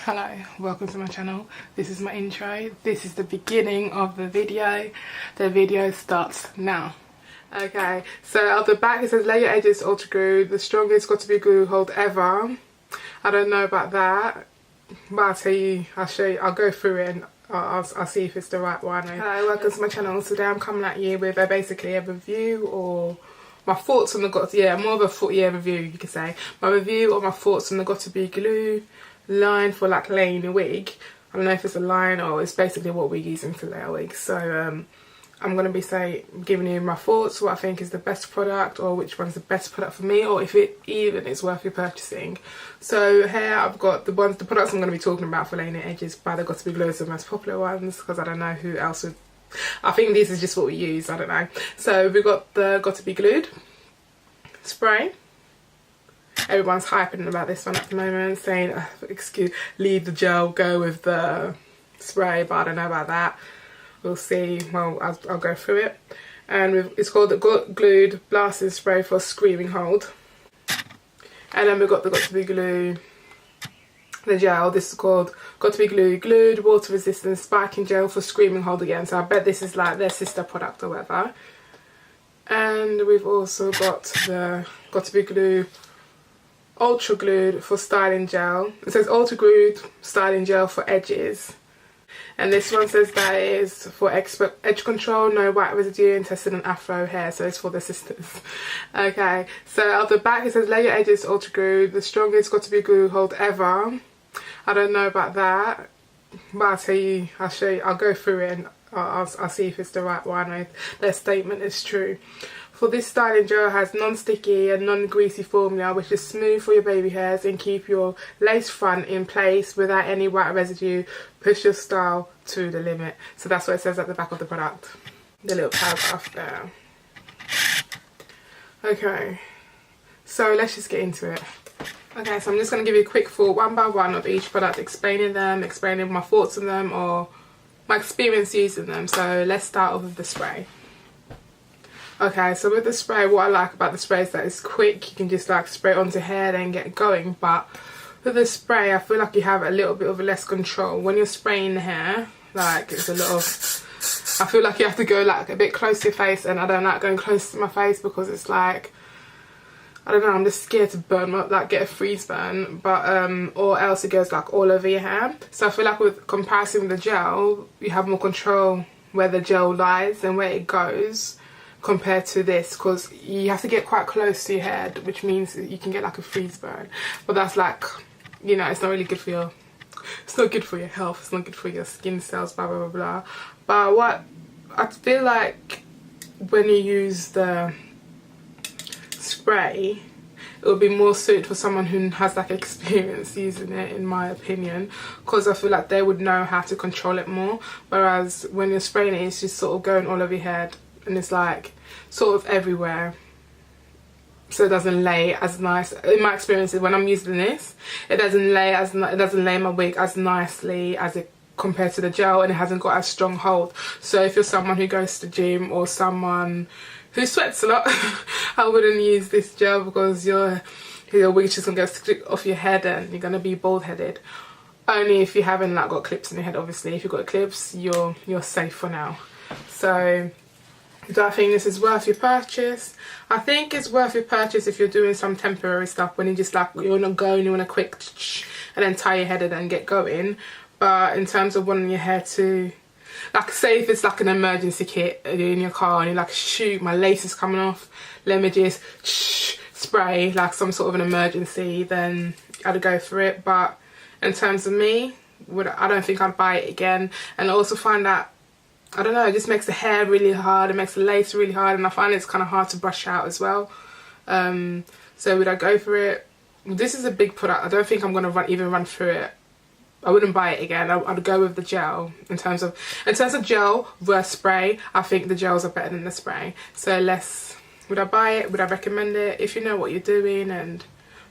Hello, welcome to my channel. This is my intro. This is the beginning of the video. The video starts now. Okay, so at the back it says lay your edges ultra glue, the strongest GOT2B glue hold ever. I don't know about that, but I'll show you, I'll go through it and I'll see if it's the right one. Hello, welcome to my channel. Today I'm coming at you with basically a review or my thoughts on the more of a review you could say. My review or my thoughts on the GOT2B glue line for like laying a wig. I don't know if it's a line or it's basically what we're using to lay a wig. So I'm going to be giving you my thoughts, what I think is the best product or which one's the best product for me or if it even is worth your purchasing. So here I've got the products I'm going to be talking about for laying the edges by the GOT2B glue, the most popular ones, because I don't know who else would. I think this is just what we use, I don't know. So we've got the GOT2B glued spray. Everyone's hyping about this one at the moment, saying leave the gel, go with the spray, but I don't know about that. We'll see. Well, I'll go through it. And it's called the glued blasting spray for screaming hold. And then we've got the GOT2B glue, the gel. This is called GOT2B glue glued water resistant spiking gel for screaming hold again. So I bet this is like their sister product or whatever. And we've also got the GOT2B glue ultra glued for styling gel. It says ultra glued styling gel for edges, and this one says that is for expert edge control, no white residue, and tested on afro hair, so it's for the sisters. Okay, so at the back it says lay your edges ultra glued, the strongest GOT2B glue hold ever. I don't know about that, but I'll show you, I'll go through it and I'll see if it's the right one, if their statement is true. For this styling gel has non-sticky and non-greasy formula, which is smooth for your baby hairs and keep your lace front in place without any white residue. Push your style to the limit. So that's what it says at the back of the product. The little paragraph there. Okay, so let's just get into it. Okay, so I'm just going to give you a quick thought one by one of each product, explaining my thoughts on them or my experience using them. So let's start off with the spray. Okay, so with the spray, what I like about the spray is that it's quick. You can just like spray it onto hair then get going. But with the spray, I feel like you have a little bit of less control. When you're spraying the hair, like it's a lot of, I feel like you have to go like a bit close to your face, and I don't like going close to my face because it's like, I don't know, I'm just scared to burn, like get a freeze burn, but or else it goes like all over your hair. So I feel like with comparison with the gel, you have more control where the gel lies and where it goes compared to this, because you have to get quite close to your head, which means you can get like a freeze burn. But that's like, you know, it's not really good for your, it's not good for your health, it's not good for your skin cells, blah blah blah blah. But what I feel like when you use the spray, it would be more suited for someone who has like experience using it, in my opinion, because I feel like they would know how to control it more. Whereas when you're spraying it, it's just sort of going all over your head and it's like sort of everywhere, so it doesn't lay as nice. In my experience, when I'm using this, it doesn't lay my wig as nicely as it compared to the gel, and it hasn't got as strong hold. So if you're someone who goes to the gym or someone who sweats a lot, I wouldn't use this gel because your wig's just gonna go straight off your head and you're gonna be bald headed. Only if you haven't like got clips in your head, obviously. If you've got clips, you're safe for now. So do I think this is worth your purchase? I think it's worth your purchase if you're doing some temporary stuff, when you just like, you want to go and you want a quick and then tie your head and then get going. But in terms of wanting your hair to, like say if it's like an emergency kit, you're in your car and you're like, shoot, my lace is coming off, let me just spray like some sort of an emergency, then I'd go for it. But in terms of me, I don't think I'd buy it again. And I also find that, I don't know, it just makes the hair really hard, it makes the lace really hard, and I find it's kind of hard to brush out as well. So would I go for it? This is a big product. I don't think I'm going to even run through it. I wouldn't buy it again. I'd go with the gel. In terms of gel versus spray, I think the gels are better than the spray. So would I buy it? Would I recommend it? If you know what you're doing and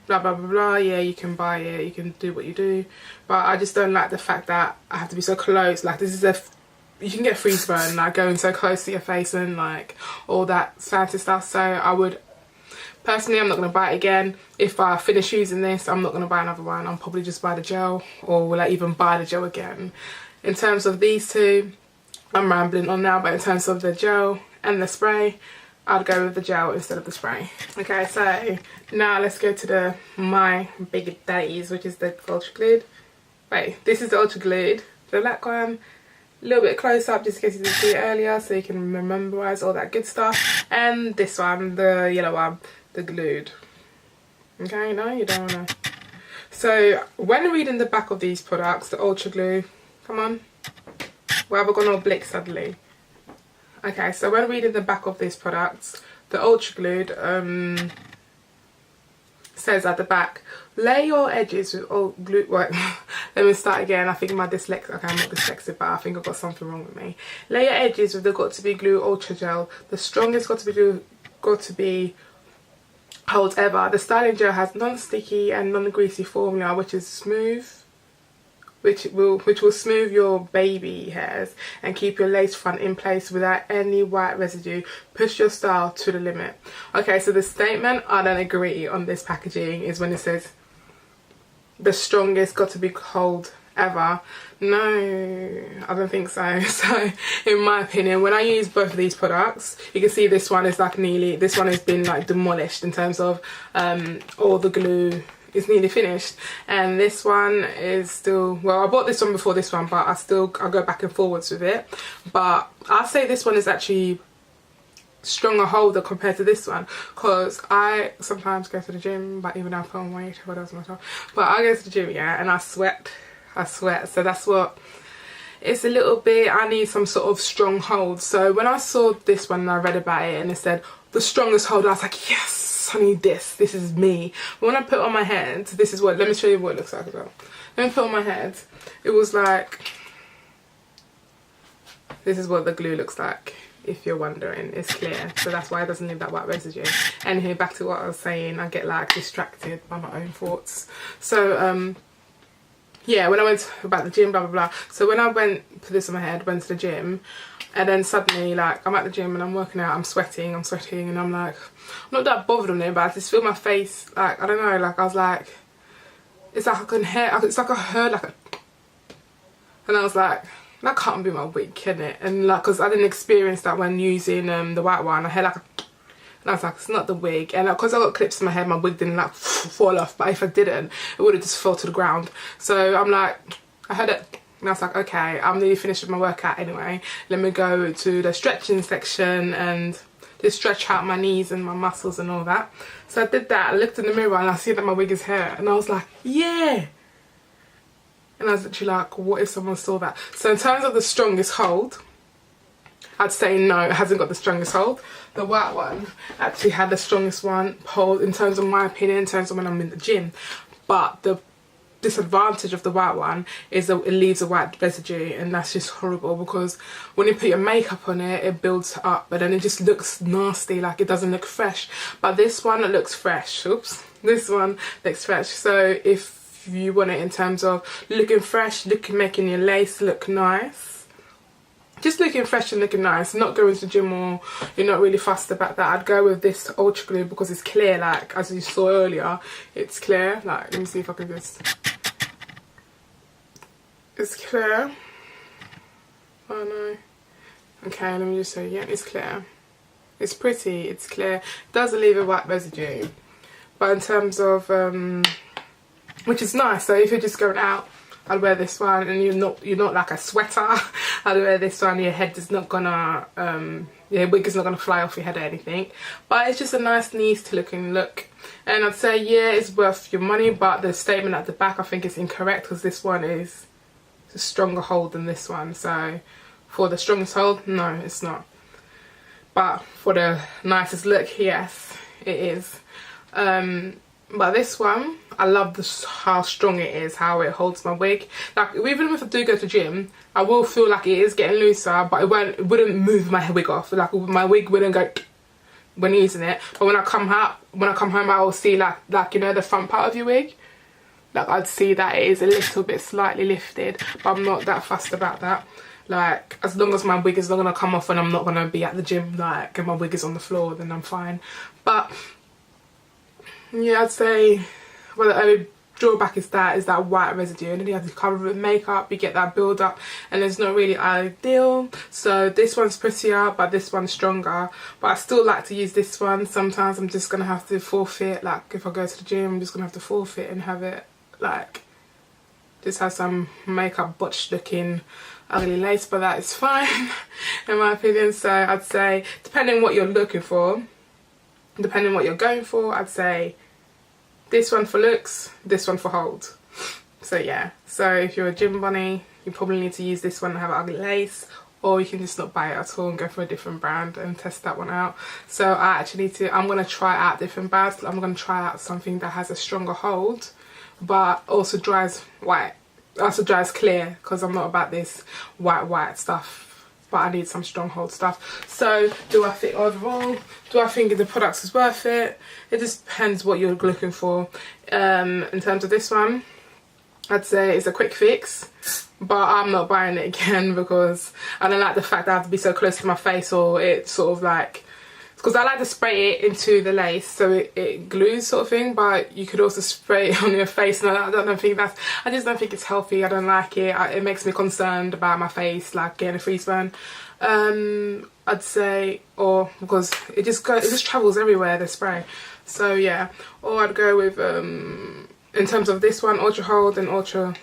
blah blah blah blah, yeah, you can buy it, you can do what you do. But I just don't like the fact that I have to be so close. Like this is you can get freeze burn like going so close to your face and like all that fancy stuff. So I would Personally, I'm not going to buy it again. If I finish using this, I'm not going to buy another one. I'll probably just buy the gel, or will I even buy the gel again? In terms of these two, I'm rambling on now, but in terms of the gel and the spray, I'd go with the gel instead of the spray. Okay, so now let's go to my big daddies, which is the Ultra Glued. Wait, this is the Ultra Glued, the black one. A little bit close up just in case you didn't see it earlier, so you can memorize all that good stuff. And this one, the yellow one, the Glued. Okay, no, you don't wanna. So when reading the back of these products, the Ultra Glue, come on, where have I gone all blick suddenly? Okay, so when reading the back of these products, the Ultra Glued says at the back, lay your edges with glue. Wait, let me start again. I think my dyslexia. Okay, I'm not dyslexic, but I think I've got something wrong with me. Lay your edges with the GOT2B Glue Ultra Gel, the strongest GOT2B holds ever. The styling gel has non-sticky and non-greasy formula, which is smooth. Which will smooth your baby hairs and keep your lace front in place without any white residue. Push your style to the limit. Okay, so the statement I don't agree on this packaging is when it says the strongest GOT2B hold ever. No, I don't think so. So in my opinion, when I use both of these products, you can see this one is like this one has been like demolished in terms of all the glue is nearly finished, and this one is still, well, I bought this one before this one, but I go back and forwards with it. But I'll say this one is actually stronger holder compared to this one, because I sometimes go to the gym, but even though I put on weight, what else am I talking? But I go to the gym, yeah, and I sweat, so that's what it's a little bit, I need some sort of strong hold. So when I saw this one and I read about it and it said the strongest hold, I was like, yes, I need this is me. But when I put it on my head, this is what, let me show you what it looks like as well. Let me put it on my head, it was like, this is what the glue looks like, if you're wondering. It's clear, so that's why it doesn't leave that white residue. And here, back to what I was saying, I get like distracted by my own thoughts. So yeah, when I went about the gym, blah blah blah, so when I went, put this on my head, went to the gym, and then suddenly, like, I'm at the gym and I'm working out, I'm sweating, and I'm like, I'm not that bothered on it, but I just feel my face, like, I don't know, like, I was like, it's like I can hear, it's like I heard like a, and I was like, that can't be my wig, can it? And like, because I didn't experience that when using the white one, I heard like a, and I was like, it's not the wig. And because I got clips in my head, my wig didn't like fall off, but if I didn't, it would have just fell to the ground. So I'm like, I heard it, and I was like, okay, I'm nearly finished with my workout anyway, let me go to the stretching section and just stretch out my knees and my muscles and all that. So I did that, I looked in the mirror and I see that my wig is here, and I was like, yeah. And I was literally like, what if someone saw that? So in terms of the strongest hold, I'd say no, it hasn't got the strongest hold. The white one actually had the strongest hold in terms of my opinion, in terms of when I'm in the gym. But the disadvantage of the white one is that it leaves a white residue, and that's just horrible, because when you put your makeup on it, it builds up, but then it just looks nasty, like it doesn't look fresh. But this one, it looks fresh. Oops, this one looks fresh. So if you want it in terms of looking fresh, making your lace look nice, just looking fresh and looking nice, not going to the gym or you're not really fussed about that, I'd go with this Ultra Glue, because it's clear, like as you saw earlier, it's clear. Like, let me see if I can just, it's clear. Oh no. Okay, let me just show you. Yeah, it's clear. It's pretty, it's clear. It does leave a white residue, but in terms of which is nice. So if you're just going out, I'd wear this one, and you're not like a sweater, I'd wear this one. Your head is not gonna your wig is not gonna fly off your head or anything, but it's just a nice, neat looking look. And I'd say, yeah, it's worth your money, but the statement at the back I think is incorrect, because this one is a stronger hold than this one. So for the strongest hold, no, it's not, but for the nicest look, yes, it is. But this one, I love how strong it is, how it holds my wig. Like, even if I do go to the gym, I will feel like it is getting looser, but it wouldn't move my wig off. Like, my wig wouldn't go when using it. But when I come home, I will see like you know, the front part of your wig. Like, I'd see that it is a little bit slightly lifted, but I'm not that fussed about that. Like, as long as my wig is not gonna come off and I'm not gonna be at the gym, like, and my wig is on the floor, then I'm fine. But yeah, I'd say, well, the only drawback is that white residue, and then you have to cover it with makeup, you get that build up, and it's not really ideal. So this one's prettier, but this one's stronger. But I still like to use this one. Sometimes I'm just gonna have to forfeit, like if I go to the gym, I'm just gonna have to forfeit and have it like just have some makeup botched looking ugly lace, but that is fine in my opinion. So I'd say, depending what you're looking for, depending what you're going for, I'd say this one for looks, this one for hold. So yeah, so if you're a gym bunny, you probably need to use this one and have ugly lace, or you can just not buy it at all and go for a different brand and test that one out. So I actually need to, I'm going to try out different brands. I'm going to try out something that has a stronger hold but also dries white, also dries clear, because I'm not about this white stuff, but I need some strong hold stuff. So do I think overall, do I think the product is worth it? It just depends what you're looking for. In terms of this one, I'd say it's a quick fix, but I'm not buying it again because I don't like the fact that I have to be so close to my face, or it sort of like, because I like to spray it into the lace so it glues sort of thing, but you could also spray it on your face, and I don't think that's, I just don't think it's healthy. I don't like it. It makes me concerned about my face, like getting a freeze burn. I'd say, or because it just travels everywhere, the spray. So yeah, or I'd go with in terms of this one, ultra hold and ultra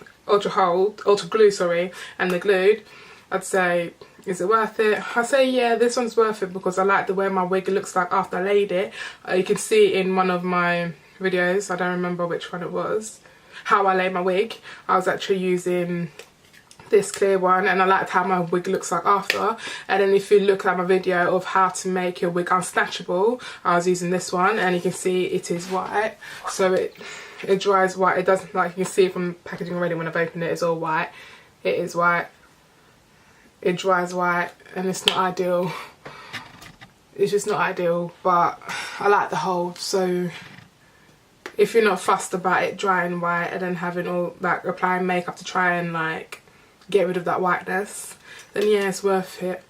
glue, sorry, and the glued, I'd say, is it worth it? I say yeah, this one's worth it because I like the way my wig looks like after I laid it. You can see in one of my videos, I don't remember which one it was, how I laid my wig. I was actually using this clear one, and I liked how my wig looks like after. And then if you look at my video of how to make your wig unsnatchable, I was using this one, and you can see it is white. So it dries white. It doesn't, like you can see from the packaging already when I've opened it, it's all white. It is white. It dries white, and it's not ideal. It's just not ideal, but I like the hold. So if you're not fussed about it drying white and then having all like applying makeup to try and like get rid of that whiteness, then yeah, it's worth it.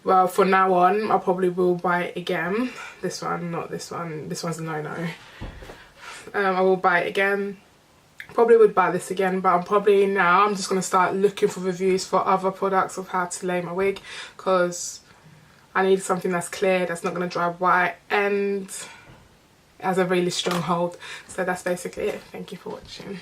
Well, from now on, I probably will buy it again. This one, not this one. This one's a no-no. I will buy it again. Probably would buy this again, but I'm just going to start looking for reviews for other products of how to lay my wig, because I need something that's clear, that's not going to dry white, and has a really strong hold. So that's basically it. Thank you for watching.